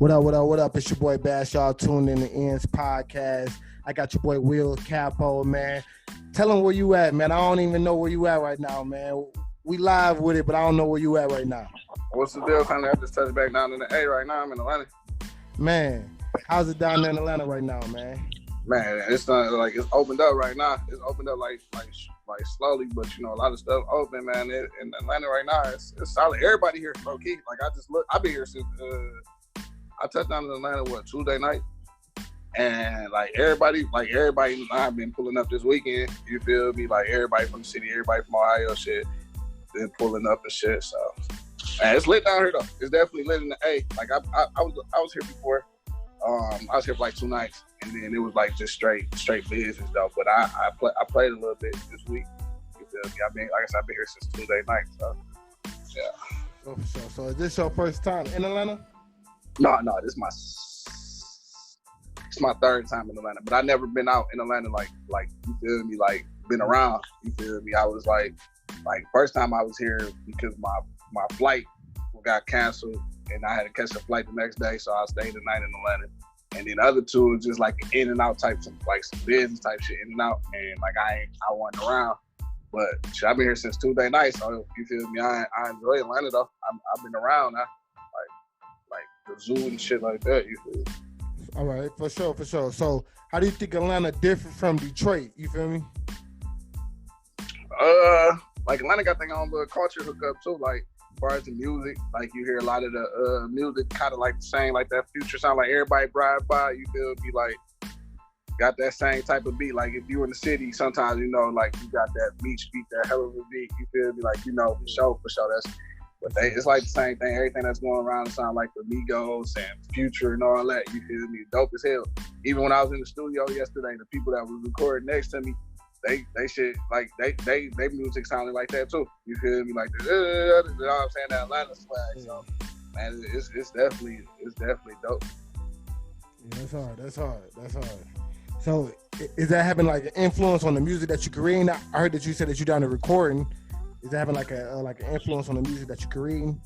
What up? It's your boy Bash. Y'all tuned in to Ends Podcast. I got your boy Will Capo, man. Tell him where you at, man. I don't even know where you at right now, man. We live with it, but I don't know where you at right now. What's the deal? Kind of have to touch back down in the A right now. I'm in Atlanta. Man, how's it down there in Atlanta right now, man? Man, it's not like it's opened up right now. It's opened up like slowly, but a lot of stuff open, man. In Atlanta right now, it's solid. Everybody here, low key. Like I just look, I've been here since I touched down in Atlanta Tuesday night, and everybody I've been pulling up this weekend. You feel me? Like everybody from the city, everybody from Ohio, shit, been pulling up and shit. So, man, it's lit down here though. It's definitely lit in the A. Like I was here before. I was here for 2 nights, and then it was just straight business though. But I played a little bit this week. You feel me? I've been here since Tuesday night. So yeah. Oh, for sure. So is this your first time in Atlanta? No, this is my third time in Atlanta. But I never been out in Atlanta like you feel me, been around. You feel me? I was like first time I was here because my flight got canceled. And I had to catch a flight the next day, so I stayed the night in Atlanta. And then the other two was just in and out type, some business type shit, in and out. And I wasn't around. But shit, I've been here since Tuesday night, so you feel me? I enjoy Atlanta though. I've been around. Like the zoo and shit like that. You feel me? All right, for sure. So how do you think Atlanta different from Detroit? You feel me? Atlanta got their own little culture hookup too. As far as the music, you hear a lot of the music kind of the same, that Future sound, everybody drive by, you feel me, got that same type of beat. If you in the city, sometimes you got that beach beat, that hell of a beat, you feel me, for sure, but it's the same thing. Everything that's going around sound like the Migos and Future and all that, you feel me, dope as hell. Even when I was in the studio yesterday, the people that was recording next to me, they shit they music sounded like that too. You feel me? You know what I'm saying? That Atlanta swag. So man, it's definitely dope. Yeah, that's hard. So is that having an influence on the music that you creating? I heard that you said that you're down to recording. Is that having an influence on the music that you're creating?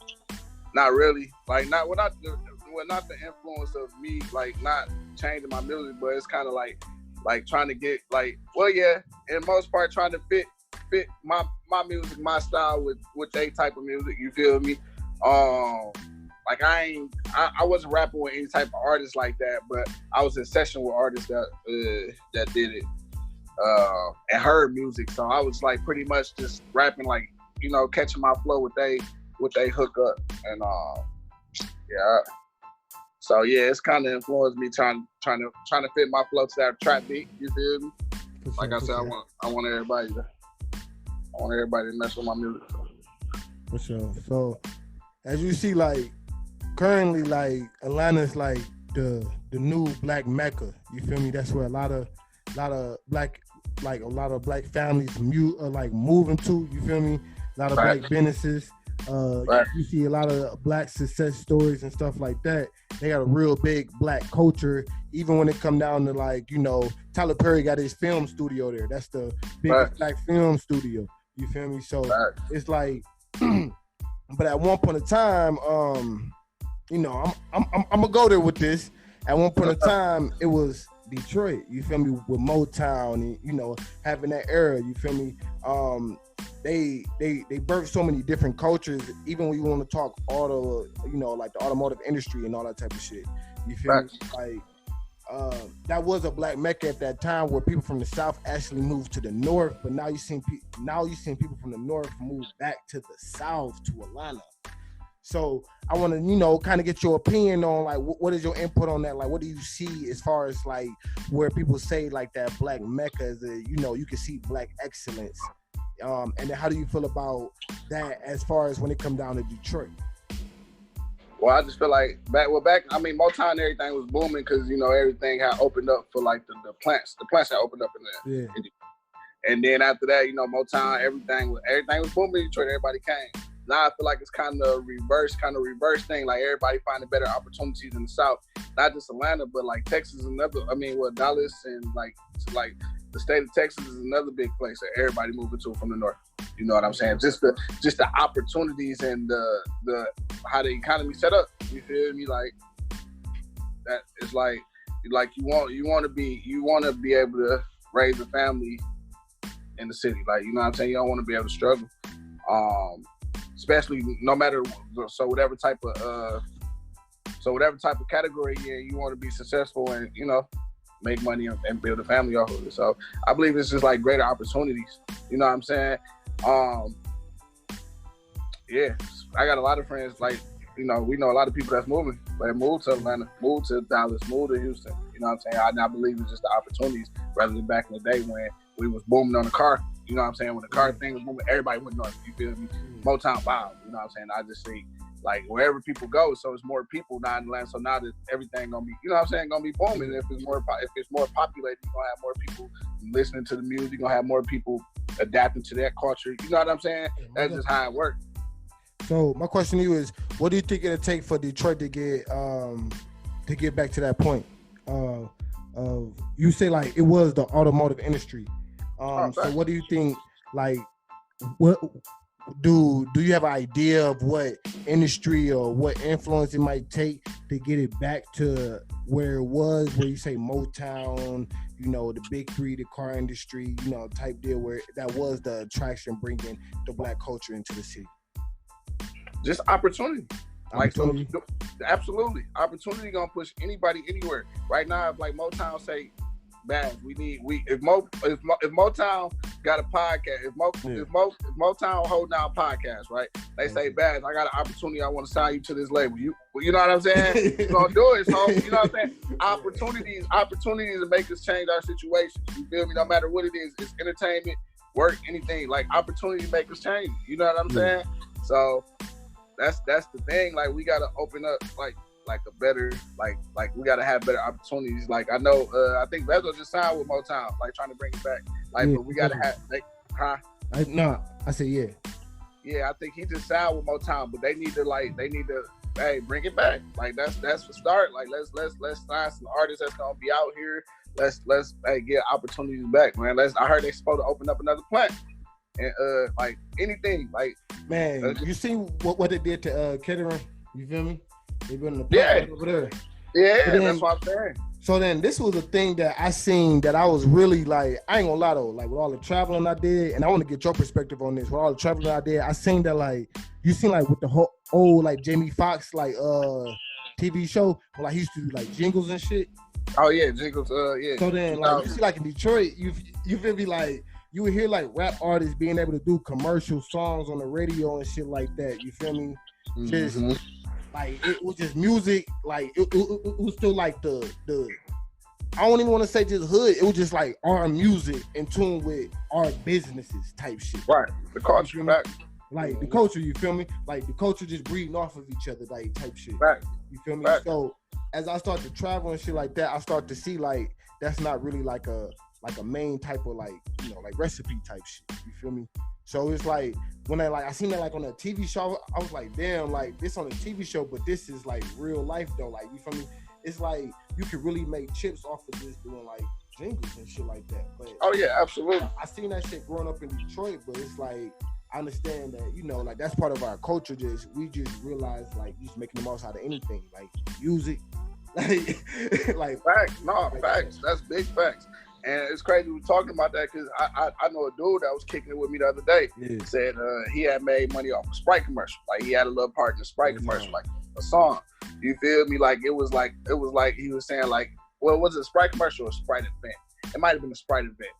Not really. Not the influence of me not changing my music, but it's kind of trying to get in most part trying to fit my music, my style with they type of music, you feel me? I wasn't rapping with any type of artist like that, but I was in session with artists that did it and heard music, so I was pretty much just rapping catching my flow with they hook up, and yeah. So yeah, it's kind of influenced me trying to fit my flow to that trap beat. You feel me? Like I said, I want everybody to mess with my music. For sure. So as you see, currently, Atlanta's the new black Mecca. You feel me? That's where a lot of black families moving to. You feel me? A lot of black businesses. You see a lot of black success stories and stuff like that. They got a real big black culture. Even when it come down to Tyler Perry got his film studio there. That's the biggest black film studio. You feel me? So it's but at one point in time, I'm gonna go there with this. At one point in time, it was Detroit. You feel me? With Motown and having that era. You feel me? They birthed so many different cultures. Even when you want to talk auto, the automotive industry and all that type of shit. You feel me? That was a black Mecca at that time, where people from the South actually moved to the North. But now you seen people from the North move back to the South, to Atlanta. So I want to kind of get your opinion on what is your input on that? What do you see as far as where people say that black Mecca is you can see black excellence. And then how do you feel about that as far as when it comes down to Detroit? Well, I just feel back, Motown and everything was booming because, everything had opened up for the plants. The plants had opened up in there. Yeah. And then after that, Motown, everything was booming in Detroit. Everybody came. Now I feel it's kind of reverse thing. Everybody finding better opportunities in the South, not just Atlanta, but Texas and Dallas and the state of Texas is another big place that everybody moving to from the North. You know what I'm saying? Just the opportunities and the how the economy set up. You feel me? that it's like you want to be able to raise a family in the city. Like, you know what I'm saying? You don't want to be able to struggle. Especially no matter whatever type of category you're in, you want to be successful and, you know, make money and build a family off of it. So I believe it's just like greater opportunities. You know what I'm saying? Yeah, I got a lot of friends, like, you know, we know a lot of people that's moving. Like, move to Atlanta, move to Dallas, move to Houston. You know what I'm saying? I believe it's just the opportunities rather than back in the day when we was booming on the car. You know what I'm saying? When the car thing was moving, everybody went north. You feel me? Motown Bow. You know what I'm saying? I just think, like, wherever people go, so it's more people now in Atlanta. So now that everything gonna be, you know what I'm saying, gonna be booming. If it's more populated, you're gonna have more people listening to the music. You're gonna have more people adapting to that culture. You know what I'm saying? That's just how it works. So my question to you is, what do you think it'll take for Detroit to get back to that point? You say like it was the automotive industry. So what do you think? Like, what do you have an idea of what industry or what influence it might take to get it back to where it was? Where you say Motown, you know, the big three, the car industry, you know, type deal, where that was the attraction, bringing the black culture into the city. Just opportunity. Like, so, absolutely, opportunity gonna push anybody anywhere. Right now, if like Motown say, "Bad, if Motown got a podcast, if Motown hold down podcast, right? They say, "Bad, I got an opportunity. I want to sign you to this label." You know what I'm saying? You gonna do it? So you know what I'm saying? Opportunities to make us change our situation. You feel me? No matter what it is, it's entertainment, work, anything. Like, opportunity to make us change. You know what I'm saying? So that's the thing. Like, we gotta open up like a better, like we gotta have better opportunities. Like, I know, I think Bezo just signed with Motown, like trying to bring it back. Like, but we gotta have, I say yeah. Yeah, I think he just signed with Motown, but they need to, hey, bring it back. Like, that's the start. Like, let's sign some artists that's gonna be out here. Let's get opportunities back, man. I heard they're supposed to open up another plant. And like anything, like, man, you see what they did to Kettering? You feel me? They building the plant over there. Yeah, then, that's what I'm saying. So then this was a thing that I seen that I was really like, I ain't gonna lie though, like with all the traveling I did, and I want to get your perspective on this. With all the traveling I did, I seen that, like, you seen like with the whole old like Jamie Foxx like TV show, where like he used to do like jingles and shit. Oh yeah, jingles. Yeah. So then like you see like in Detroit, you feel me, like you would hear like rap artists being able to do commercial songs on the radio and shit like that. You feel me? Mm-hmm. Just like it was just music. Like it was still like the I don't even want to say just hood. It was just like our music in tune with our businesses type shit. Right. The culture back. Like the culture, you feel me? Like the culture just breeding off of each other, like type shit. Right. You feel me? Right. So as I start to travel and shit like that, I start to see like that's not really like a main type of like, you know, like recipe type shit. You feel me? So it's like when I seen that like on a TV show, I was like, damn, like this on a TV show, but this is like real life though. Like, you feel me? It's like you could really make chips off of just doing like jingles and shit like that. But oh yeah, absolutely. I seen that shit growing up in Detroit, but it's like I understand that, you know, like that's part of our culture. We just realize like just making the most out of anything, like music, like facts. No, facts. That's big facts. And it's crazy we're talking about that because I know a dude that was kicking it with me the other day. Yeah. Said he had made money off a Sprite commercial. Like, he had a little part in the Sprite commercial, like a song. You feel me? Like it was like he was saying like, well, was it a Sprite commercial or a Sprite event? It might have been a Sprite event.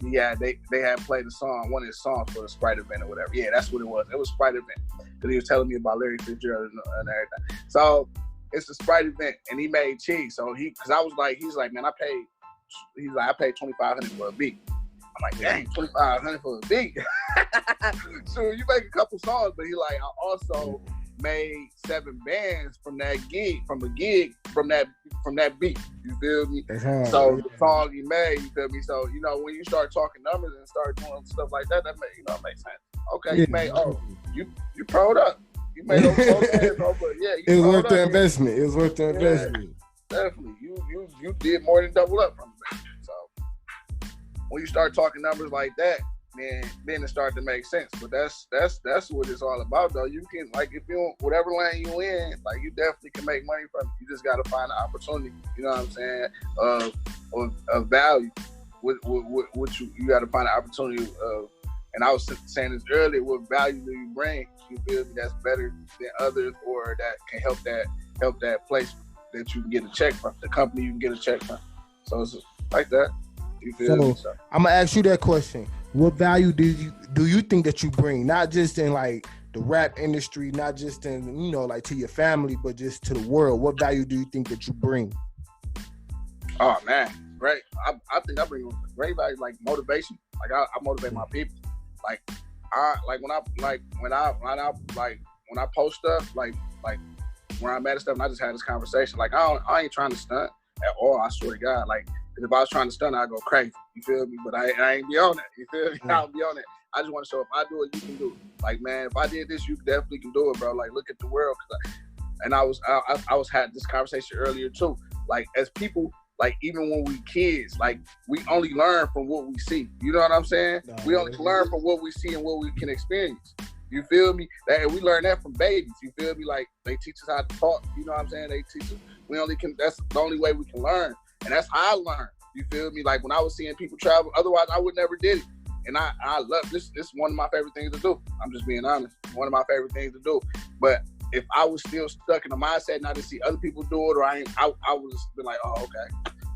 Yeah, they had played a song, one of his songs for the Sprite event or whatever. Yeah, that's what it was. It was Sprite event because he was telling me about Larry Fitzgerald and everything. So it's a Sprite event, and he made cheese. So because I was like, he's like, man, I paid $2,500 for a beat. I'm like, dang, $2,500 for a beat. So you make a couple songs, but he like, I also made 7 bands from that gig, from that beat. You feel me? So the song he made, you feel me? So, you know, when you start talking numbers and start doing stuff like that, makes sense. Okay, you made you pro'd up. You made those bands over. Yeah, it was worth the investment. It was worth the investment. Definitely. You did more than double up from it. So when you start talking numbers like that, then it started to make sense. But that's what it's all about, though. You can, like, if you whatever lane you in, like, you definitely can make money from it. You just got to find an opportunity. You know what I'm saying? Of value. What you got to find an opportunity of. And I was saying this earlier. What value do you bring? You feel me? That's better than others, or that can help that place that you can get a check from, the company you can get a check from. So it's like that. You feel me? So I'm gonna ask you that question. What value do you think that you bring? Not just in like the rap industry, not just in, you know, like to your family, but just to the world. What value do you think that you bring? Oh man, great. I think I bring great value, like motivation. Like I motivate my people. Like when I post stuff, like when I'm at stuff, and I just had this conversation. Like I ain't trying to stunt at all. I swear to God. Like, cause if I was trying to stunt, I'd go crazy. You feel me? But I ain't be on that. You feel me? I don't be on that. I just want to show if I do it, you can do it. Like, man, if I did this, you definitely can do it, bro. Like, look at the world. I was had this conversation earlier too. Like, as people, like, even when we kids, like, we only learn from what we see. You know what I'm saying? We only learn from what we see and what we can experience. You feel me? That we learn that from babies. You feel me? Like, they teach us how to talk. You know what I'm saying? They teach us. That's the only way we can learn. And that's how I learned. You feel me? Like, when I was seeing people travel, otherwise I would never did it. And I love this. This is one of my favorite things to do. I'm just being honest. One of my favorite things to do. But if I was still stuck in the mindset not to see other people do it, or I would just been like, oh, okay.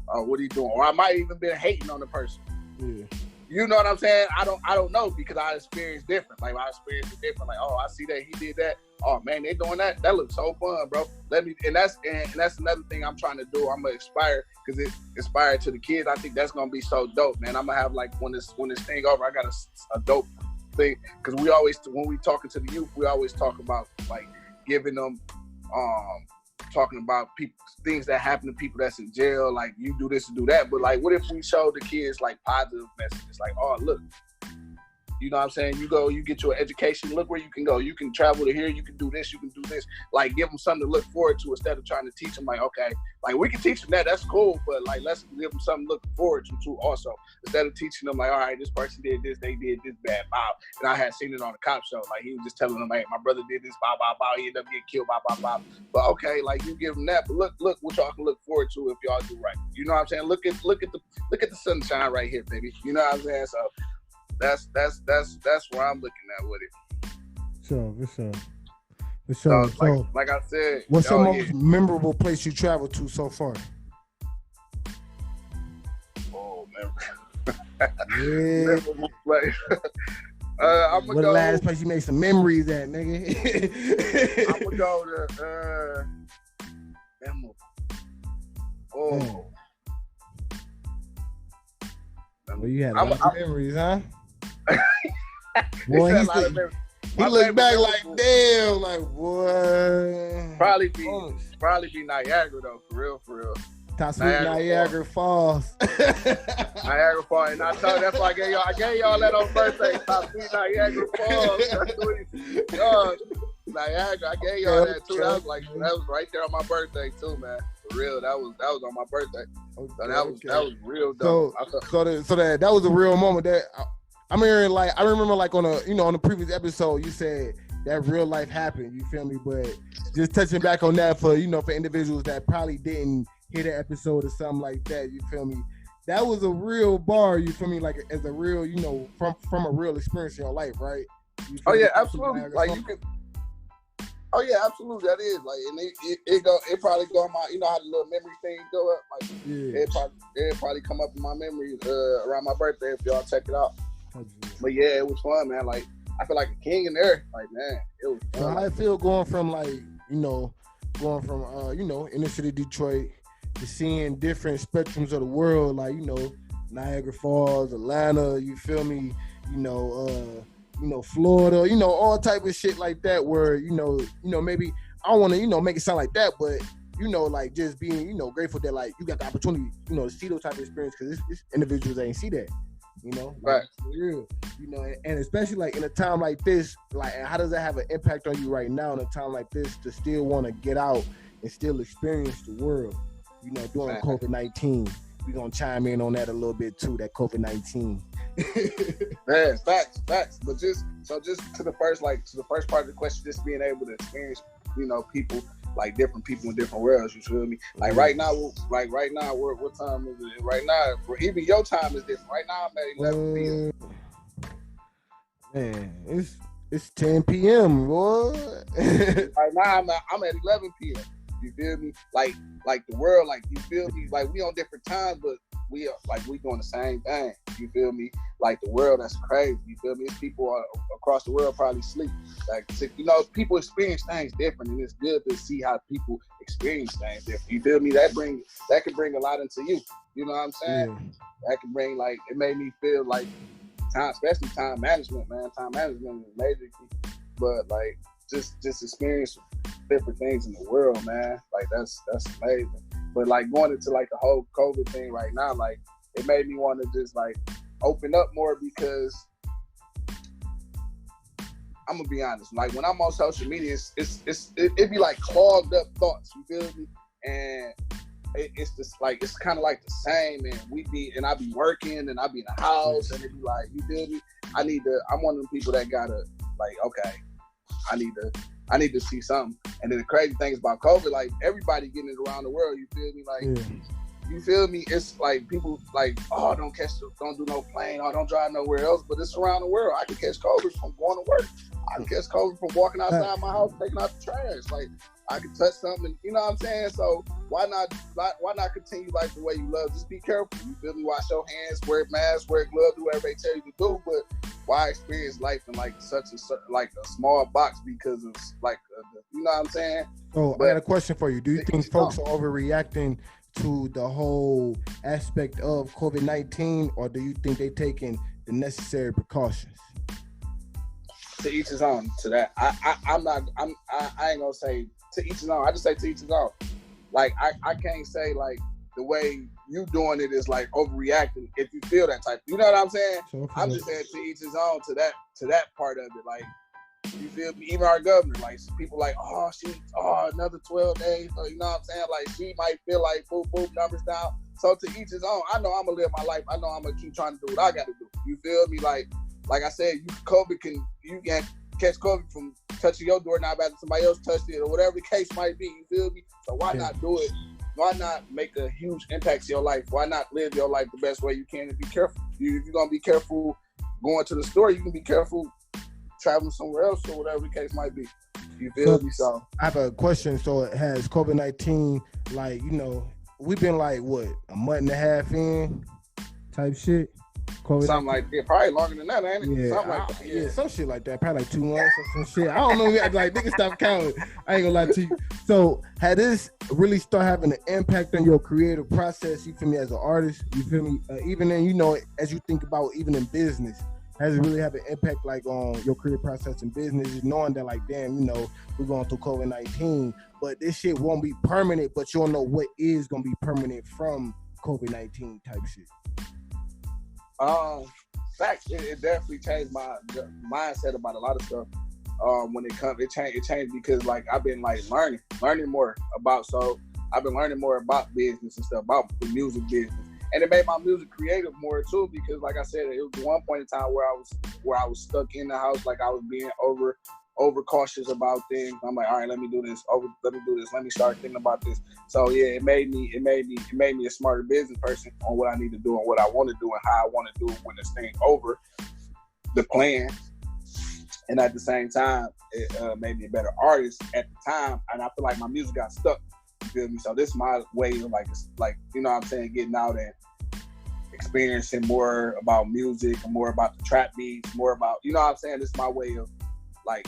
What are you doing? Or I might even been hating on the person. Yeah. You know what I'm saying? I don't know, because I experienced different. Like, I experienced it different. Like, oh, I see that he did that. Oh man, they doing that. That looks so fun, bro. And that's another thing I'm trying to do. I'm gonna inspire, because it inspired to the kids. I think that's gonna be so dope, man. I'm gonna have, like, when this thing over, I got a dope thing, because we always, when we talking to the youth, we always talk about, like, giving them talking about people, things that happen to people that's in jail, like, you do this and do that. But, like, what if we show the kids, like, positive messages, like, oh, look, you know what I'm saying? You go, you get your education, look where you can go. You can travel to here, you can do this, you can do this. Like, give them something to look forward to, instead of trying to teach them, like, okay, like, we can teach them that's cool, but, like, let's give them something to look forward to too also. Instead of teaching them, like, all right, this person did this, they did this, bad, bow. And I had seen it on the cop show. Like, he was just telling them, hey, my brother did this, bow, bow, bow, he ended up getting killed, bow, bow, bow. But okay, like, you give them that, but look what y'all can look forward to if y'all do right. You know what I'm saying? Look at the sunshine right here, baby. You know what I'm saying? So that's where I'm looking at with it. For sure. So, like I said, what's the most memorable place you traveled to so far? Oh, Yeah. memorable place. I'm gonna go. Last place you made some memories at, nigga? I'm gonna go to memorable. Oh. Well, you had a lot of memories, huh? Boy, he looked back like, damn, like, boy. Probably be Niagara, though, for real. Top Sweet Niagara Falls. Niagara Falls, and I told you, that's why I gave y'all that on birthday. Top Sweet Niagara Falls. Niagara, I gave y'all that too. That was right there on my birthday too, man. For real, that was on my birthday. So that was real dope. So that was a real moment. That I'm hearing, like, I remember, like, on the previous episode, you said that real life happened. You feel me? But just touching back on that for individuals that probably didn't hear the episode or something like that. You feel me? That was a real bar. You feel me? Like, as a real, from a real experience in your life, right? Oh yeah, absolutely. Like, you can. Oh yeah, absolutely. That is, like, and it probably go on my, how the little memory thing go up. Like, yeah. it probably come up in my memories around my birthday if y'all check it out. But yeah, it was fun, man. Like, I feel like a king in there. Like, man, it was fun. So how I feel going from, like, inner city Detroit to seeing different spectrums of the world, like, Niagara Falls, Atlanta, you feel me? Florida, all type of shit like that, where, maybe I don't want to, make it sound like that, but, like, just being, grateful that, like, you got the opportunity, to see those type of experience, because it's individuals that ain't see that, like, right. For real, and especially, like, in a time like this, like, how does that have an impact on you right now in a time like this to still want to get out and still experience the world, during COVID-19, we gonna chime in on that a little bit too. That COVID-19. Man, facts. But just to the first part of the question, just being able to experience, people, like different people in different worlds. You feel me? Like right now, what time is it? Right now, even your time is different. Right now, I'm at 11 p.m. Man, it's 10 p.m. boy. Right now, I'm at 11 p.m. You feel me? Like the world, like, you feel me? Like, we on different times, but we doing the same thing. You feel me? Like, the world, that's crazy. You feel me? It's people across the world probably sleep. Like, people experience things different, and it's good to see how people experience things different. You feel me? That can bring a lot into you. You know what I'm saying? Yeah. That can bring, like, it made me feel like time, especially time management, man. Time management is major key. But, like, just experience different things in the world, man. Like, that's amazing. But, like, going into, like, the whole COVID thing right now, like, it made me want to just, like, open up more, because I'm gonna be honest, like, when I'm on social media, it be like clogged up thoughts, you feel me? And it's just like, it's kind of like the same, and I be working, and I be in the house, and it be like, you feel me? I'm one of them people that gotta, like, okay, I need to see something. And then the crazy thing is about COVID, like, everybody getting it around the world, you feel me? Like, you feel me? It's like people like, oh, don't do no plane, or don't drive nowhere else, but it's around the world. I can catch COVID from going to work. I can catch COVID from walking outside my house, taking out the trash. Like, I can touch something, you know what I'm saying? So why not continue life the way you love? Just be careful. You feel me? Wash your hands, wear masks, wear gloves, do whatever they tell you to do. But why experience life in like such a small box because of like, you know what I'm saying? So I got a question for you. Do you think folks are overreacting to the whole aspect of COVID-19, or do you think they're taking the necessary precautions? To each his own. To that, I ain't gonna say to each his own. I just say to each his own. Like, I can't say like the way you doing it is like overreacting if you feel that type. You know what I'm saying? So, I'm just saying to each his own. To that part of it, like. You feel me? Even our governor, like, people like, another 12 days. So, you know what I'm saying? Like, she might feel like, boop, numbers down. So to each his own. I know I'm going to live my life. I know I'm going to keep trying to do what I got to do. You feel me? Like I said, you can catch COVID from touching your doorknob after somebody else touched it, or whatever the case might be. You feel me? So why not do it? Why not make a huge impact to your life? Why not live your life the best way you can and be careful? If you're going to be careful going to the store, you can be careful traveling somewhere else, or whatever the case might be. You feel me? So I have a question. So has COVID-19, like, we've been like what, a month and a half in type shit? COVID, something like that. Probably longer than that, ain't it? Yeah, something like that. Yeah, some shit like that. Probably like 2 months or some shit. I don't know. Like, nigga, stop counting. I ain't gonna lie to you. So had this really start having an impact on your creative process? You feel me? As an artist, you feel me? Even then, as you think about even in business. Has it really have an impact like on your career process in business, knowing that like, damn, we're going through COVID-19, but this shit won't be permanent, but you don't know what is going to be permanent from COVID-19 type shit? Fact, it definitely changed my mindset about a lot of stuff. When it changed because like I've been like learning more about, so I've been learning more about business and stuff, about the music business. And it made my music creative more too, because like I said, it was one point in time where I was stuck in the house, like I was being over cautious about things. I'm like, all right, let me do this. Let me start thinking about this. So yeah, it made me a smarter business person on what I need to do and what I want to do and how I want to do it when this thing's over, the plan. And at the same time, it made me a better artist at the time. And I feel like my music got stuck. You feel me? So this is my way of like, you know what I'm saying, getting out and experiencing more about music and more about the trap beats, more about, you know what I'm saying? This is my way of like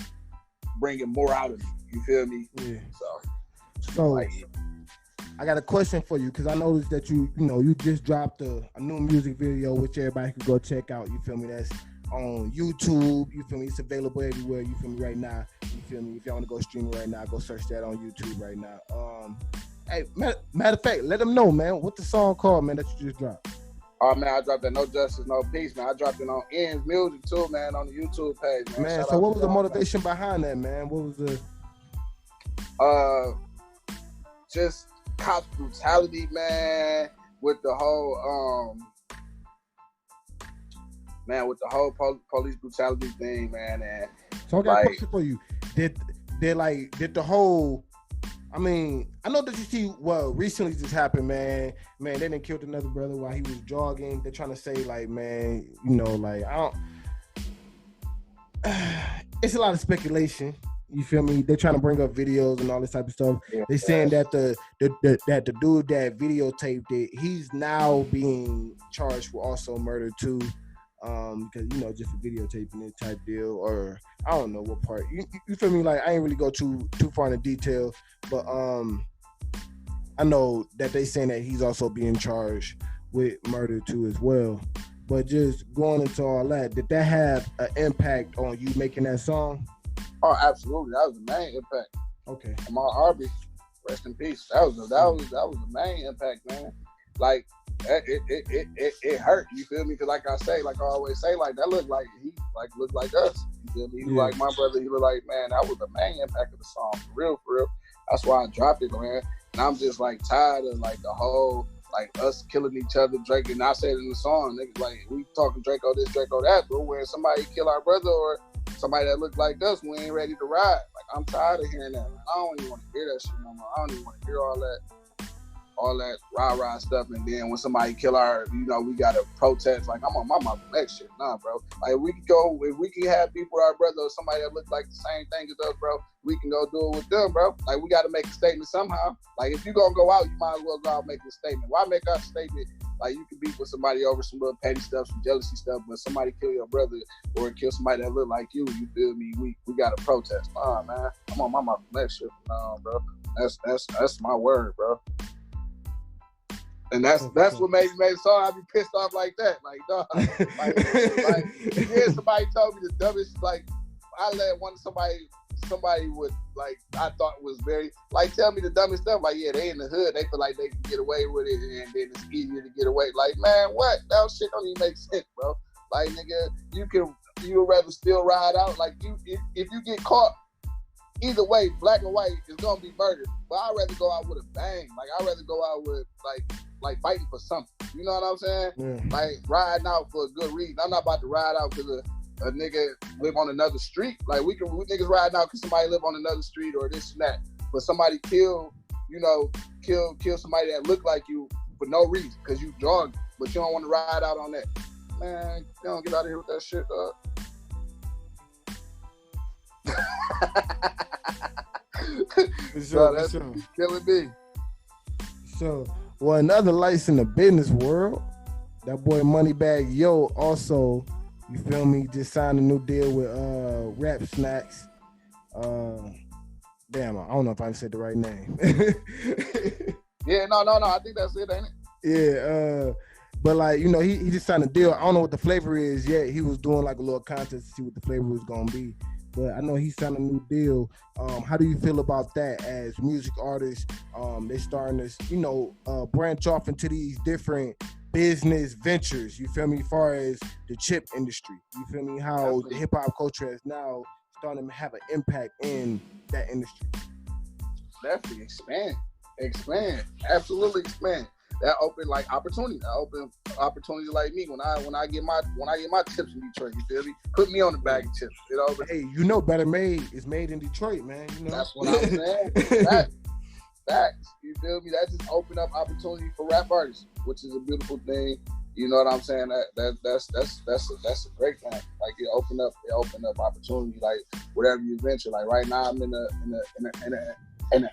bringing more out of me. You feel me? Yeah. So like, I got a question for you, because I noticed that you just dropped a new music video which everybody could go check out. You feel me? That's on YouTube. You feel me? It's available everywhere. You feel me? Right now. You feel me? If y'all want to go stream it right now, go search that on YouTube right now. Hey, matter of fact, let them know, man, what the song called, man, that you just dropped. Oh man, I dropped that No Justice, No Peace, man. I dropped it on Ian's Music too, man, on the YouTube page, man. Man, so what was the motivation behind that, man? What was the just cop brutality, man. with the whole man, with the whole police brutality thing, man, and so I got a question for you. Did the whole? I mean, I know that you see what recently just happened, man. Man, they done killed another brother while he was jogging. They're trying to say, like, man, you know, like, I don't. It's a lot of speculation. You feel me? They're trying to bring up videos and all this type of stuff. Yeah. They're saying that the dude that videotaped it, he's now being charged for also murder too. Because, you know, just for videotaping it type deal, or I don't know what part. You feel me? Like, I ain't really go too far into detail, but I know that they saying that he's also being charged with murder too as well. But just going into all that, did that have an impact on you making that song? Oh, absolutely. That was the main impact. Okay. Amal Arby, rest in peace. That was the main impact, man. Like, it hurt. You feel me? Because like I say, like I always say, like that looked like he looked like us. You feel me? He was like my brother. He was like, man, that was the main impact of the song, for real, for real. That's why I dropped it, man. And I'm just like tired of like the whole like us killing each other, Drake. And I said in the song, niggas like we talking Draco this, Draco that, but when somebody kill our brother or somebody that look like us, we ain't ready to ride. Like I'm tired of hearing that. Man. I don't even want to hear that shit no more. I don't even want to hear all that rah stuff, and then when somebody kill our, you know, we gotta protest. Like I'm on my mother next shit, nah, bro. Like if we can have people, our brother or somebody that look like the same thing as us, bro. We can go do it with them, bro. Like we gotta make a statement somehow. Like if you gonna go out, you might as well go out and make a statement. Why make our statement? Like you can beef with somebody over some little petty stuff, some jealousy stuff, but somebody kill your brother or kill somebody that look like you feel me? We gotta protest. Nah, man. I'm on my mother next shit, nah, bro. That's my word, bro. And that's what made the song. I be pissed off like that. Like, dog. Like yeah, somebody told me the dumbest, like, I let somebody would, like, I thought was very, like, tell me the dumbest stuff. Like, yeah, they in the hood. They feel like they can get away with it, and then it's easier to get away. Like, man, what? That shit don't even make sense, bro. Like, nigga, you would rather still ride out. Like, if you get caught, either way, black or white, is gonna be murder. But I'd rather go out with a bang. Like, I'd rather go out with, like fighting for something. You know what I'm saying? Yeah. Like riding out for a good reason. I'm not about to ride out because a nigga live on another street. Like we niggas riding out because somebody live on another street or this and that. But somebody kill somebody that look like you for no reason because you jogging, but you don't want to ride out on that. Man, you don't get out of here with that shit, That's killing me. So, well, another lights in the business world, that boy Moneybagg Yo also, you feel me, just signed a new deal with Rap Snacks. Damn, I don't know if I said the right name. Yeah, no, I think that's it, ain't Yeah, it? but like, you know, he just signed a deal. I don't know what the flavor is yet. He was doing like a little contest to see what the flavor was gonna be. But I know he signed a new deal. How do you feel about that as music artists? They're starting to, you know, branch off into these different business ventures. You feel me? As far as the chip industry, you feel me? How Definitely. The hip hop culture is now starting to have an impact in that industry. Definitely expand, absolutely expand. That open like opportunity. That open opportunity like me when I get my chips in Detroit. You feel me? Put me on the bag of chips. You know. Hey, you know, Better Made is made in Detroit, man. You know. That's what I'm saying. Facts. You feel me? That just opened up opportunity for rap artists, which is a beautiful thing. You know what I'm saying? That's a great thing. Like it opened up opportunity. Like whatever you venture. Like right now, I'm in a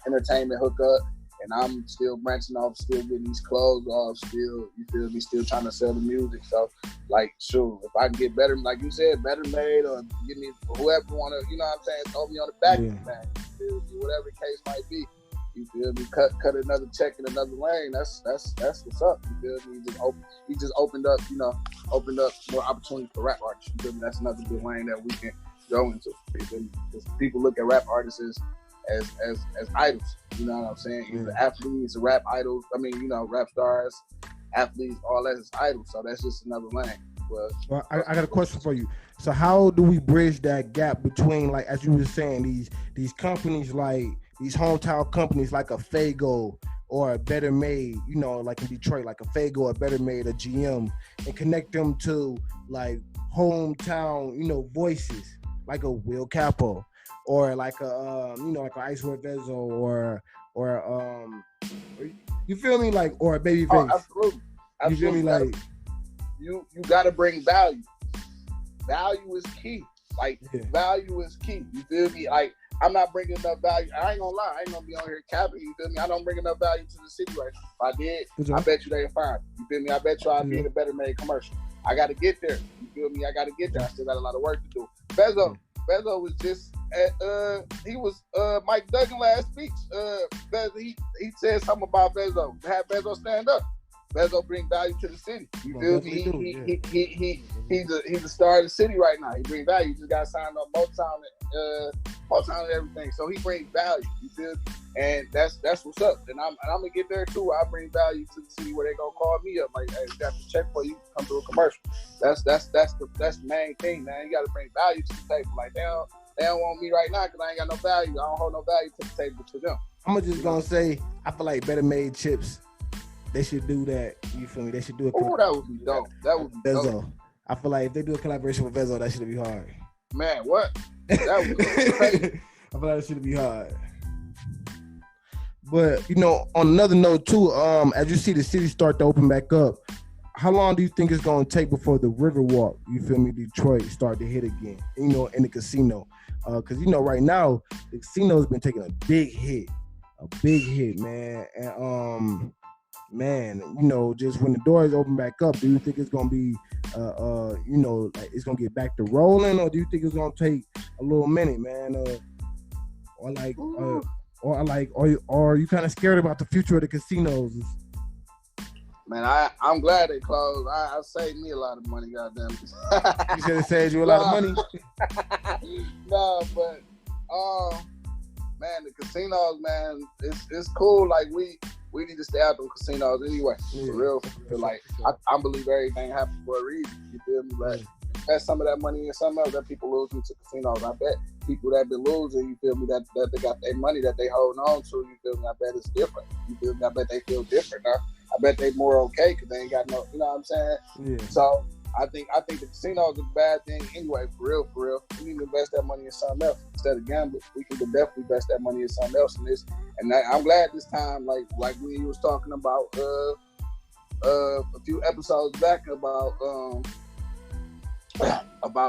entertainment hookup. And I'm still branching off, still getting these clothes off, still, you feel me, still trying to sell the music. So, like, sure, if I can get better, like you said, Better Made, or give me, whoever want to, you know what I'm saying, throw me on the back of the bag, you feel me, whatever the case might be. You feel me? Cut another check in another lane. That's what's up. You feel me? He just opened up more opportunities for rap artists. You feel me? That's another good lane that we can go into. You feel me? Because people look at rap artists as idols, you know what I'm saying? Either athletes, rap idols. I mean, you know, rap stars, athletes, all that is idols. So that's just another lane. Well, I got a question for you. So how do we bridge that gap between, like, as you were saying, these companies like these hometown companies like a Fago or a Better Made, you know, like in Detroit, like a Fago, a Better Made, a GM, and connect them to like hometown, you know, voices like a Will Capo or like a you know, like a Icewear Vezo or you feel me, like, or a Baby Oh, Face. absolutely. You feel me, like you got to bring value. Value is key. Like value is key. You feel me? Like I'm not bringing enough value. I ain't gonna lie. I ain't gonna be on here capping. You feel me? I don't bring enough value to the city right now. If I did, I bet you they find. You feel me? I bet you I'd be in a Better Made commercial. I got to get there. You feel me? I got to get there. I still got a lot of work to do. Bezo was just at, he was Mike Duggan last speech. Bezo, he said something about Bezo. Have Bezo stand up. Bezo bring value to the city. You feel me? He's a star of the city right now. He bring value. He just got signed up Motown and everything. So he brings value. You feel me? And that's what's up. And I'm gonna get there too. I bring value to the city where they gonna call me up. Like, hey, we got to check for you. Come to a commercial. That's the main thing, man. You got to bring value to the table. Like they don't want me right now because I ain't got no value. I don't hold no value to the table to them. I'm just gonna say, I feel like Better Made chips. They should do that. You feel me? They should do it. Oh, that would be dope. That would be Vezo. dope. I feel like if they do a collaboration with Vezo, that should be hard. Man, what? That would be crazy. I feel like that should be hard. But you know, on another note too, as you see the city start to open back up, how long do you think it's gonna take before the Riverwalk, you feel me, Detroit, start to hit again? You know, in the casino, because you know right now the casino's been taking a big hit, man, and man, you know, just when the doors open back up, do you think it's gonna be, you know, like it's gonna get back to rolling, or do you think it's gonna take a little minute, man, or are you kind of scared about the future of the casinos? Man, I'm glad they closed. I saved me a lot of money, goddamn. You said it saved you a lot of money. No, but man, the casinos, man, it's cool. Like we need to stay out of casinos anyway. Yeah. For real. Like I believe everything happens for a reason. You feel me? Like invest some of that money in something else that people losing to casinos. I bet people that been losing, you feel me, that they got their money that they holding on to, you feel me? I bet it's different. You feel me? I bet they feel different now. I bet they more okay because they ain't got no, you know what I'm saying? Yeah. So I think the casino is a bad thing anyway, for real. We need to invest that money in something else instead of gambling. We can definitely invest that money in something else in this. And I'm glad this time, like when you was talking about a few episodes back about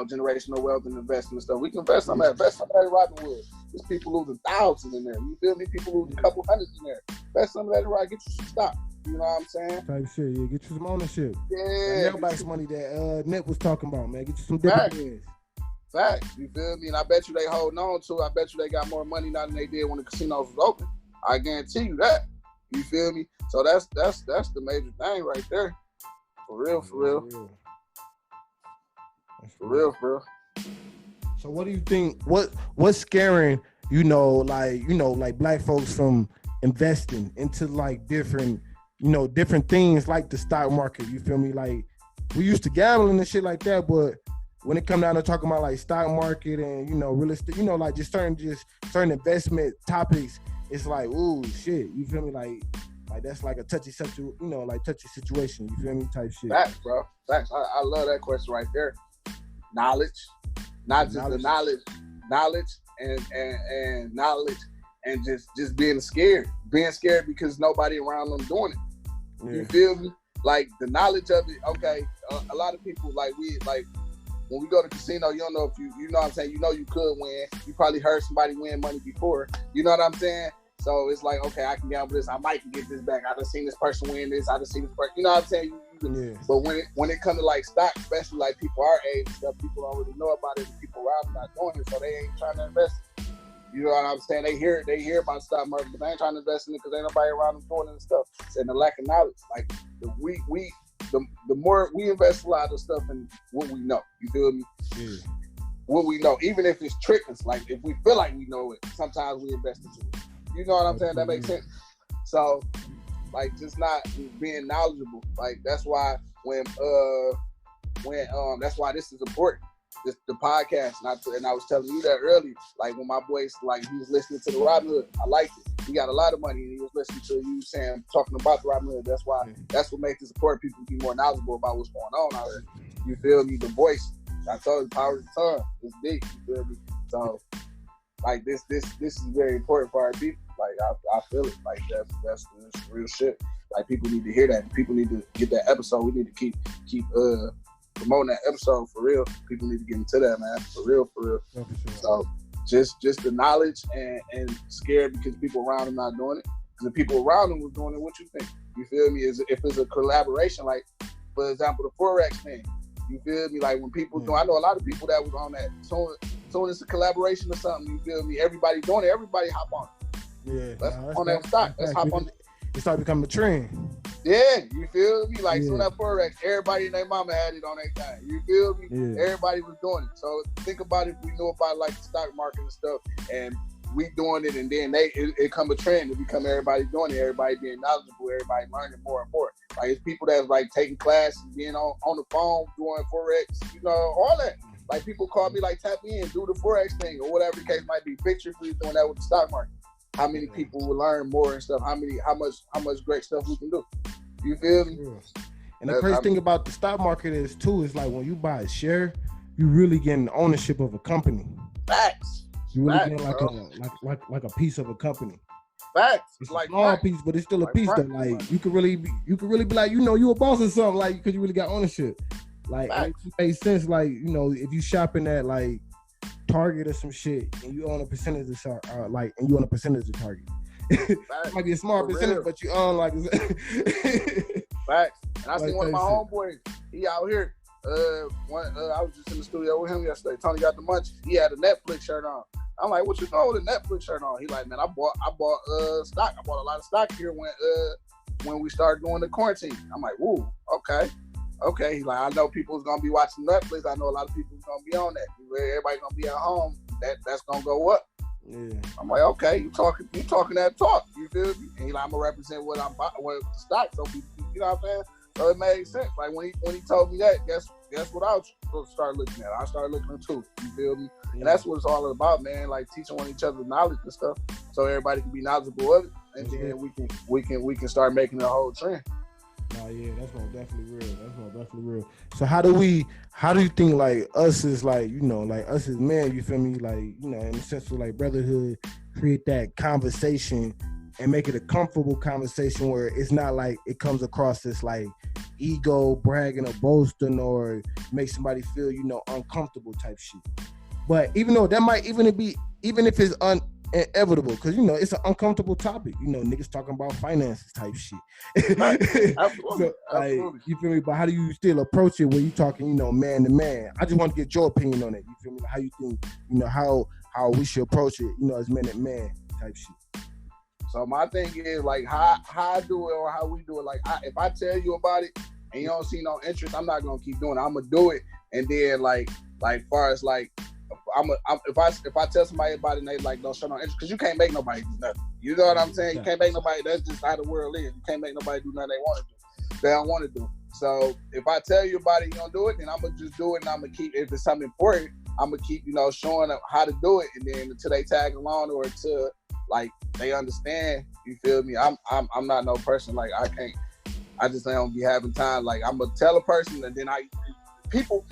generational wealth and investment stuff. We can invest some of that. Invest some of that in Robinwood. There's people losing thousands in there. You feel me? People losing a couple hundreds in there. Invest some of that in right. Get you some stock. You know what I'm saying? Type shit, yeah. Get you some ownership. Yeah. Everybody's money that Nick was talking about, man. Get you some dividends. Facts. You feel me? And I bet you they holding on to. I bet you they got more money now than they did when the casinos was open. I guarantee you that. You feel me? So that's the major thing right there. For real. For real. So what do you think? What's scaring like black folks from investing into like different things like the stock market? You feel me? Like we used to gambling and shit like that, but when it come down to talking about like stock market and real estate, like just certain investment topics, it's like, ooh shit. You feel me? Like that's like a touchy situation. You feel me? Type shit. Facts, bro. Facts. I love that question right there. Knowledge, not just the knowledge and knowledge, and just being scared because nobody around them doing it. Yeah. You feel me? Like the knowledge of it. Okay, a lot of people like when we go to casino, you don't know if you know what I'm saying. You know you could win. You probably heard somebody win money before. You know what I'm saying? So it's like, okay, I can gamble this. I might can get this back. I done seen this person win this. I done seen this person. You know what I'm saying? Yeah. But when it comes to like stock, especially like people our age and stuff, people don't really know about it. And people around them not doing it, so they ain't trying to invest. You know what I'm saying? They hear about the stock market, but they ain't trying to invest in it because ain't nobody around them doing it and stuff. And the lack of knowledge, like the more we invest a lot of stuff in what we know. You feel me? Yeah. What we know, even if it's tricking, like if we feel like we know it, sometimes we invest into it. You know what I'm saying? That makes sense. So, like, just not being knowledgeable. Like, that's why that's why this is important. the podcast, and I was telling you that earlier. Like when my boys, like he was listening to the Robin Hood, I liked it. He got a lot of money, and he was listening to you talking about the Robin Hood. That's what makes it support people to be more knowledgeable about what's going on out there. You feel me? The voice. I told you, power of the tongue. It's big. You feel me? So, like this is very important for our people. Like I feel it. Like that's real shit. Like people need to hear that. People need to get that episode. We need to keep promoting that episode for real. People need to get into that, man. For real. Yeah, for sure. So just the knowledge and scared because people around them not doing it. Because the people around them was doing it. What you think? You feel me? If it's a collaboration, like for example, the Forex thing. You feel me? Like when people do, I know a lot of people that was on that. So it's a collaboration or something. You feel me? Everybody doing it. Everybody hop on it. Yeah. Let's on that stock. Let's hop on. It started becoming a trend. Yeah, you feel me? Like so that Forex, everybody and their mama had it on their thing. You feel me? Yeah. Everybody was doing it. So think about if we knew about like the stock market and stuff, and we doing it, and then it come a trend to become everybody doing it, everybody being knowledgeable, everybody learning more and more. Like it's people that's like taking classes, being on the phone, doing Forex, you know, all that. Like people call me like tap in, do the Forex thing or whatever the case might be. Picture if we was doing that with the stock market. How many people will learn more and stuff? How much great stuff we can do? You feel me? Yeah. And the crazy thing about the stock market is like when you buy a share, you really getting ownership of a company. Facts. You really getting like a piece of a company. Facts. It's like a small piece, but it's still a piece that like you could really be like, you know, you a boss or something, like because you really got ownership. Like it makes sense. Like, you know, if you shopping at like Target or some shit, and you own a percentage of and you own a percentage of Target. It might be a small percentage, but you own like. Facts. And I seen one of my homeboys. He out here. I was just in the studio with him yesterday. Tony got the munch. He had a Netflix shirt on. I'm like, what you doing with a Netflix shirt on? He like, man, I bought stock. I bought a lot of stock here when we started doing the quarantine. I'm like, woo, okay. Okay, he's like, I know people's gonna be watching Netflix. I know a lot of people's gonna be on that. Everybody's gonna be at home. That's gonna go up. Yeah. I'm like, okay, you talking that talk. You feel me? And he's like, I'm gonna represent what the stock. So you know what I'm saying? So it made sense. Like when he told me that, guess what I was supposed to start looking at? I started looking too. You feel me? Yeah. And that's what it's all about, man. Like teaching on each other's knowledge and stuff, so everybody can be knowledgeable of it, and then we can start making a whole trend. Oh yeah, that's most definitely real. So how do you think like us is like, you know, like us as men, you feel me, like, you know, in the sense of like brotherhood, create that conversation and make it a comfortable conversation where it's not like it comes across as like ego, bragging or boasting or make somebody feel, you know, uncomfortable type shit. But even though that might even if it's inevitable, because, you know, it's an uncomfortable topic, you know, niggas talking about finances type shit. Absolutely. So, like, you feel me? But how do you still approach it when you talking, you know, man to man? I just want to get your opinion on it. You feel me? Like, how you think, you know, how we should approach it, you know, as man to man type shit. So my thing is like how I do it or how we do it. Like if I tell you about it and you don't see no interest, I'm not gonna keep doing it. I'm gonna do it, and then like far as like if I tell somebody about it and they like don't show no interest, because you can't make nobody do nothing. You know what I'm saying? You can't make nobody. That's just how the world is. You can't make nobody do nothing they don't want to do. So if I tell you about it, you don't do it, then I'm gonna just do it, and I'm gonna keep. If it's something important, I'm gonna keep, you know, showing them how to do it, and then until they tag along or until like they understand. You feel me? I'm not no person like I just don't be having time. Like I'm gonna tell a person, and then people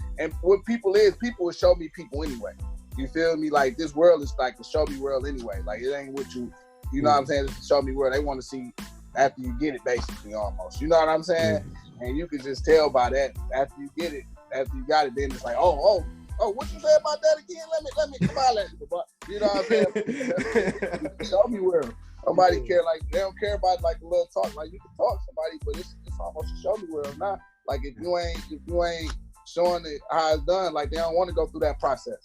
will show me people anyway. You feel me? Like this world is like the show me world anyway. Like it ain't what you know what I'm saying? It's the show me world. They want to see after you get it, basically, almost. You know what I'm saying? And you can just tell by that after you get it, after you got it, then it's like, oh, what you say about that again? Let me come out at you. You know what I'm saying? Show me world. Nobody care, like they don't care about like a little talk. Like you can talk to somebody, but it's almost a show me world now. Like if you ain't showing it how it's done, like they don't want to go through that process.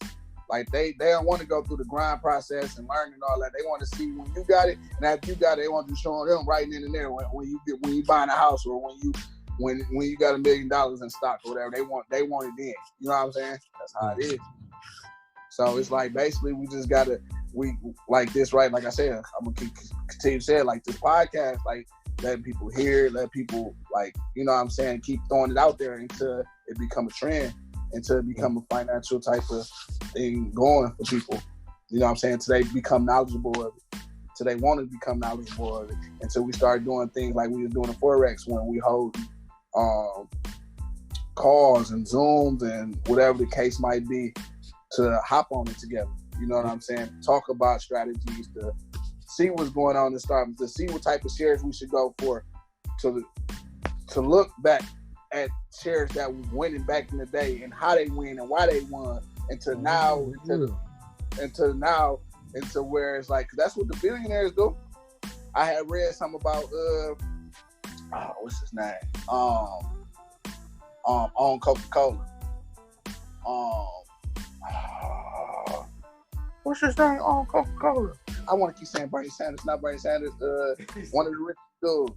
Like they don't want to go through the grind process and learning all that. They want to see when you got it, and after you got it, they want to show them right in and there when you buying a house or when you got $1 million in stock or whatever. They want it then. You know what I'm saying? That's how it is. So it's like basically we like this, right? Like I said, I'm gonna continue to say it, like this podcast, like letting people hear, let people like, you know what I'm saying, keep throwing it out there until it become a trend. until it become a financial type of thing going for people. You know what I'm saying? Till they become knowledgeable of it. Till they want to become knowledgeable of it. Until we start doing things like we were doing in Forex when we hold calls and Zooms and whatever the case might be to hop on it together. You know what I'm saying? Talk about strategies, to see what's going on and start to see what type of shares we should go for, to look back at shares that was winning back in the day and how they win and why they won, into now, into where it's like, 'cause that's what the billionaires do. I had read something about what's his name? On Coca-Cola. What's his name on Coca-Cola? I want to keep saying Bernie Sanders, not Bernie Sanders. One of the rich dudes.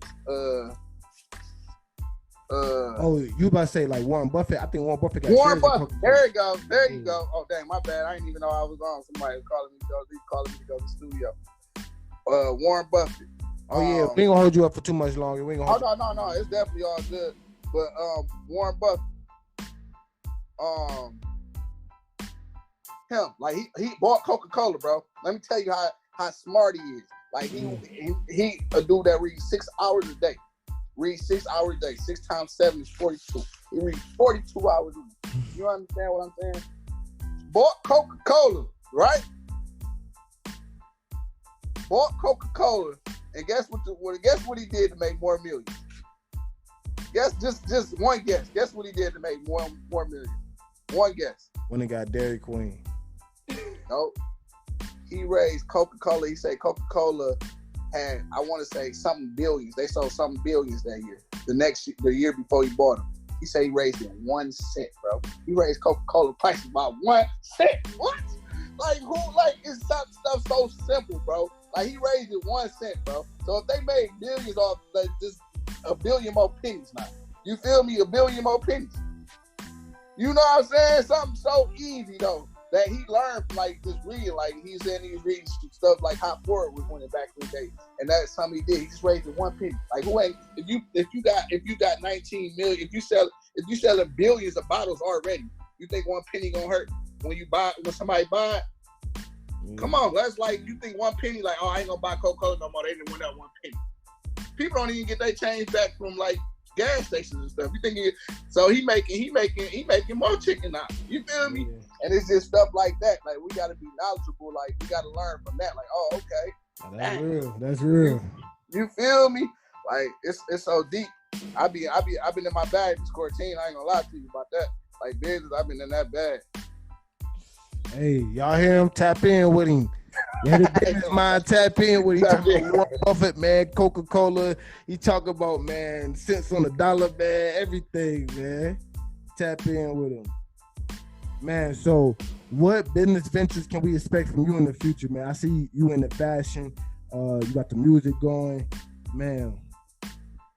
You about to say like Warren Buffett? I think Warren Buffett got Warren Buffett. There you go. There you go. Oh dang, my bad. I didn't even know I was on. Somebody was calling me to go to the studio. Warren Buffett. Oh yeah, we ain't gonna hold you up for too much longer. We ain't gonna no. It's definitely all good. But Warren Buffett, him, like he bought Coca-Cola, bro. Let me tell you how smart he is. Like he a dude that reads 6 hours a day. Read 6 hours a day. 6 times 7 is 42. He reads 42 hours a day. You understand what I'm saying? Bought Coca-Cola, right? Bought Coca-Cola, and guess what he did to make more millions? Guess just one guess. Guess what he did to make more millions? One guess. When he got Dairy Queen. Nope. He raised Coca-Cola. He said Coca-Cola had, I want to say, something billions. They sold something billions that year. The year before he bought them. He said he raised it 1 cent, bro. He raised Coca-Cola prices by 1 cent. What? Like who? Like it's stuff so simple, bro. Like he raised it 1 cent, bro. So if they made billions off, like just a billion more pennies now. You feel me? A billion more pennies. You know what I'm saying? Something so easy though that he learned from like just reading. Like he's reading stuff like Hot Forward was winning back in the day, and that's something he did. He just raised it 1 penny. Like who ain't? If you got 19 million, if you selling billions of bottles already, you think 1 penny gonna hurt when somebody buy it? Come on, that's like you think 1 penny, like, oh, I ain't gonna buy Coca-Cola no more. They didn't win that 1 penny. People don't even get their change back from like gas stations and stuff. You think so he making more chicken now. You feel me? Yeah. And it's just stuff like that. Like we gotta be knowledgeable. Like we gotta learn from that. Like, oh, okay. That's real. That's real. You feel me? Like it's so deep. I've been in my bag this quarantine. I ain't gonna lie to you about that. Like business, I've been in that bag. Hey, y'all hear him? Tap in with him. Yeah, the business mind, tap in with him. He talking about Warren Buffett, man, Coca-Cola. He talk about, man, cents on the dollar, man, everything, man. Tap in with him. Man, so what business ventures can we expect from you in the future, man? I see you in the fashion. You got the music going. Man,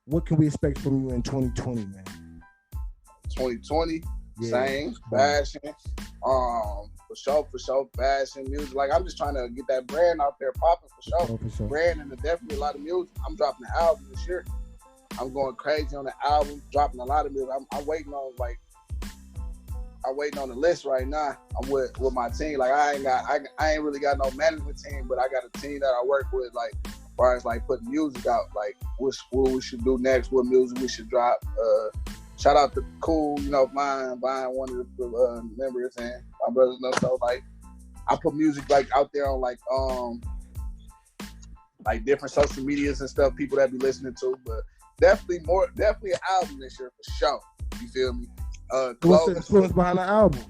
what can we expect from you in 2020, man? 2020, same, fashion. For sure, fashion, music. Like I'm just trying to get that brand out there popping for sure. Brand and definitely a lot of music. I'm dropping an album this year. I'm going crazy on the album, dropping a lot of music. I'm waiting on the list right now. I'm with my team. Like I ain't really got no management team, but I got a team that I work with. Like as far as like putting music out, like what we should do next, what music we should drop. Shout out to Cool, buying one of the members and my brothers. So like, I put music like out there on like different social medias and stuff. People that be listening to, but definitely an album this year for sure. You feel me? What's the influence behind the album?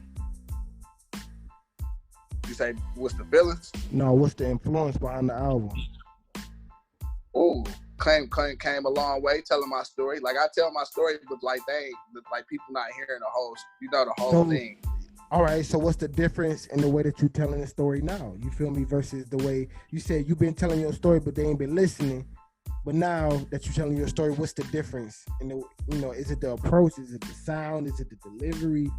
You say what's the feelings? No, what's the influence behind the album? Ooh. Came a long way telling my story. Like I tell my story, but like people not hearing the whole thing. All right, so what's the difference in the way that you're telling the story now? You feel me? Versus the way you said you've been telling your story, but they ain't been listening. But now that you're telling your story, what's the difference? Is it the approach? Is it the sound? Is it the delivery?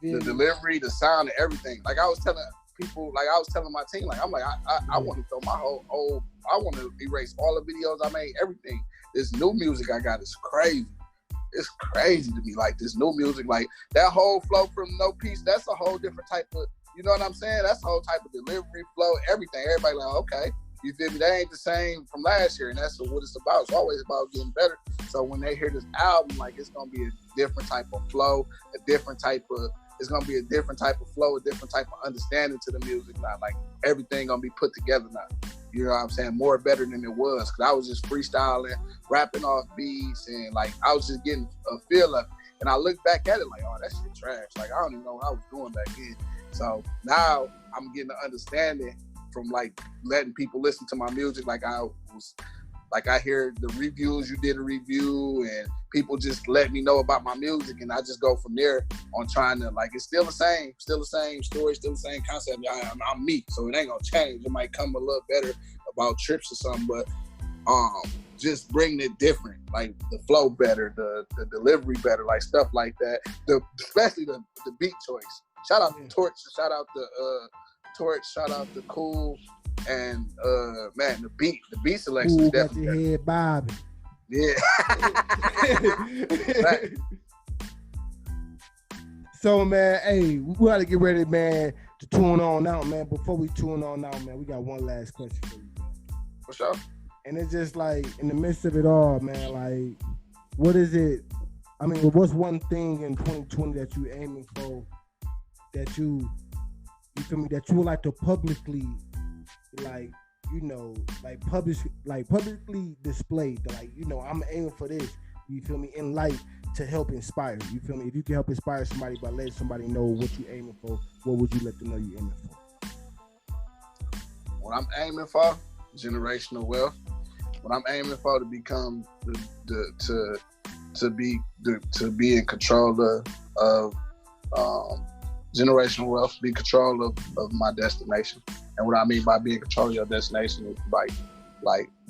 The delivery, the sound, and everything. Like I was telling people, like I was telling my team, like I'm like I want to throw my whole. I want to erase all the videos I made, everything. This new music I got is crazy. it's crazy to me. Like this new music, like that whole flow from No Peace, that's a whole different type of, you know what I'm saying? That's a whole type of delivery, flow, everything. Everybody like, okay, you feel me? That ain't the same from last year, and that's what it's about. It's always about getting better. So when they hear this album, like it's gonna be a different type of flow, it's gonna be a different type of flow, a different type of understanding to the music now. Like everything gonna be put together now. You know what I'm saying? More better than it was. Cause I was just freestyling, rapping off beats, and like I was just getting a feel of it. And I look back at it like, oh, that shit trash. Like I don't even know what I was doing back then. So now I'm getting an understanding from like letting people listen to my music. Like I hear the reviews, you did a review, and people just let me know about my music, and I just go from there on trying to, like, it's still the same story, still the same concept. I'm me, so it ain't gonna change. It might come a little better about trips or something, but just bringing it different, like the flow better, the delivery better, like stuff like that. Especially the beat choice. Shout out to Torch, shout out to Torch, shout out to Cool. And man, the beat selection is definitely got your head bobbing. Yeah. Right. So man, hey, we gotta get ready, man, to tune on out, man. Before we tune on out, man, we got one last question for you, man. For sure. And it's just like in the midst of it all, man, like what is it? I mean, what's one thing in 2020 that you aiming for that you feel me, that you would like to publicly, like, you know, like publicly display that, like, you know, I'm aiming for this, you feel me, in life to help inspire, you feel me? If you can help inspire somebody by letting somebody know what you aiming for, what would you let them know you aiming for? What I'm aiming for, generational wealth. What I'm aiming for, to become to be in control of generational wealth, be control of my destination. And what I mean by being in control of your destination is like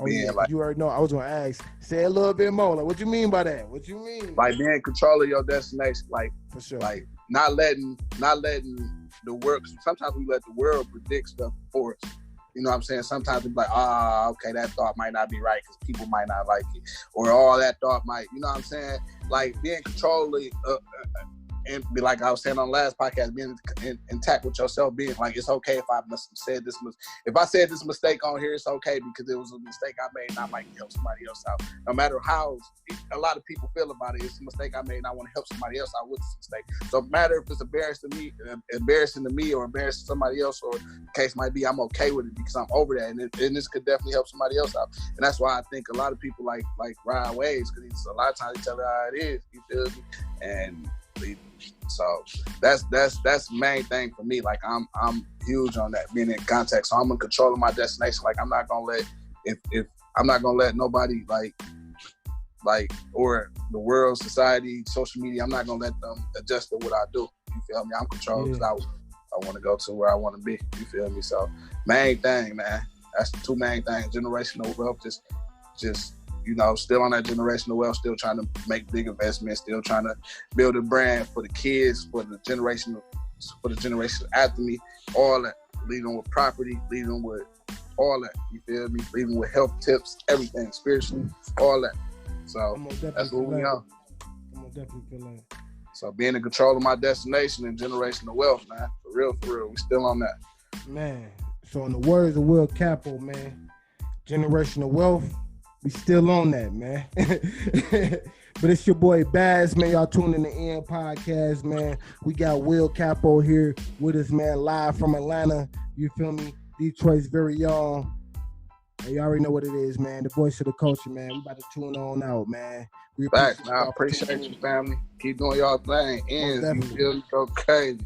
being like, you already know. I was gonna ask, say a little bit more. Like, what you mean by that? What you mean? Like being in control of your destination, like for sure. Like not letting the work. Sometimes we let the world predict stuff for us. You know what I'm saying? Sometimes it's like, okay, that thought might not be right because people might not like it, or all that thought might. You know what I'm saying? Like being in control of. And be like I was saying on the last podcast, being intact with yourself, being like, it's okay if I said this. If I said this mistake on here, it's okay because it was a mistake I made and I might help somebody else out. No matter how a lot of people feel about it, it's a mistake I made and I want to help somebody else out with this mistake. So no matter if it's embarrassing to me or embarrassing somebody else, or the case might be, I'm okay with it because I'm over that, and this could definitely help somebody else out. And that's why I think a lot of people like ride waves, because a lot of times they tell you how it is. You feel me? And so that's the main thing for me. Like I'm huge on that, being in contact. So I'm in control of my destination. Like I'm not gonna let if I'm not gonna let nobody like or the world, society, social media, I'm not gonna let them adjust to what I do. You feel me? I'm controlled because I want to go to where I want to be. You feel me? So main thing, man. That's the two main things. Generational wealth, just you know, still on that generational wealth, still trying to make big investments, still trying to build a brand for the kids, for the generation after me, all that. Leading with property, leading with all that. You feel me? Leading with health tips, everything, spiritually, all that. So that's what we are. I'm gonna definitely feel that. So being in control of my destination and generational wealth, man, for real, we still on that. Man, so in the words of Will Capo, man, generational wealth, we still on that, man. But it's your boy Baz, man. Y'all tune in the End Podcast, man. We got Will Capo here with us, man, live from Atlanta. You feel me? Detroit's very own. And you already know what it is, man. The voice of the culture, man. We about to tune on out, man. I appreciate you, family. Keep doing y'all thing. Ends, you feel me? Go crazy.